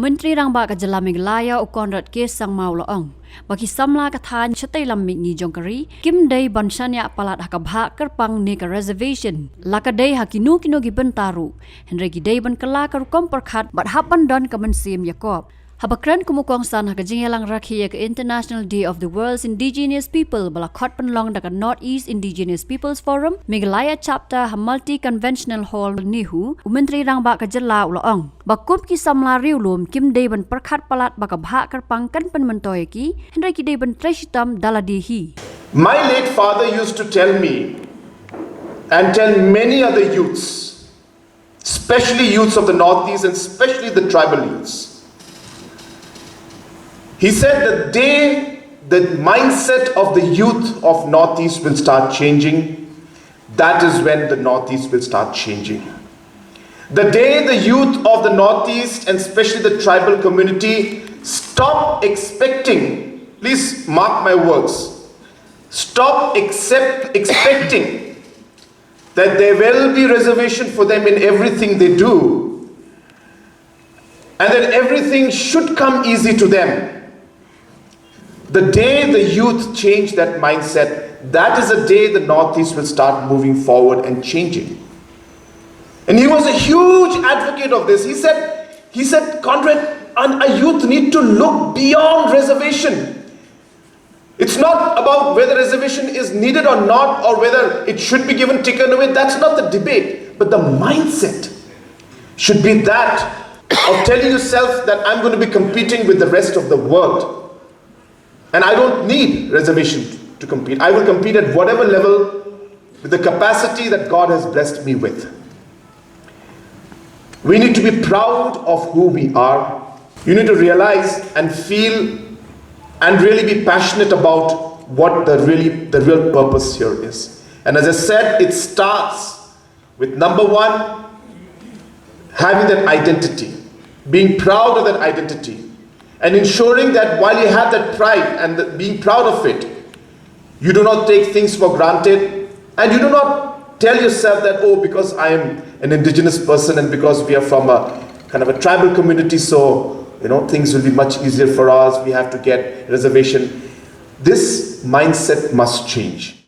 Menteri Rangba Kajala Meghalaya Ukonrat Kes Sang Mau Laong. Bagi samla kathan chatai lamik ni jongkari kim day banshanya palat hakabha kyrpang neka reservation lakadai hakinu kino giben taru henry gidai ban kala rukom pyrkhat bat hapan don kamansim yakob habakran kumukong san hakajingelang rakhiya ke International Day of the World's Indigenous People balakot panlong daga Northeast Indigenous Peoples Forum Meghalaya chapter multi conventional hall nihu Menteri Rangba Kajala Laong bakup ki samla riulum kim day ban pyrkhat palat bakabha kyrpang kan penmentoyaki henry gidai ban treshitam daladihi. My late father used to tell me and tell many other youths, especially youths of the Northeast and especially the tribal youths. He said the day the mindset of the youth of Northeast will start changing, that is when the Northeast will start changing. The day the youth of the Northeast and especially the tribal community stop expecting, please mark my words, stop expecting that there will be reservation for them in everything they do and that everything should come easy to them. The day the youth change that mindset, that is the day the Northeast will start moving forward and changing. And he was a huge advocate of this. He said, Conrad, a youth need to look beyond reservation. It's not about whether reservation is needed or not, or whether it should be given, taken away. That's not the debate. But the mindset should be that of telling yourself that I'm going to be competing with the rest of the world. And I don't need reservation to compete. I will compete at whatever level with the capacity that God has blessed me with. We need to be proud of who we are. You need to realize and feel and really be passionate about what the real purpose here is. And as I said, it starts with number one, having that identity, being proud of that identity, and ensuring that while you have that pride and being proud of it, you do not take things for granted and you do not tell yourself that, oh, because I am an indigenous person and because we are from a kind of a tribal community, so things will be much easier for us, we have to get reservation. This mindset must change.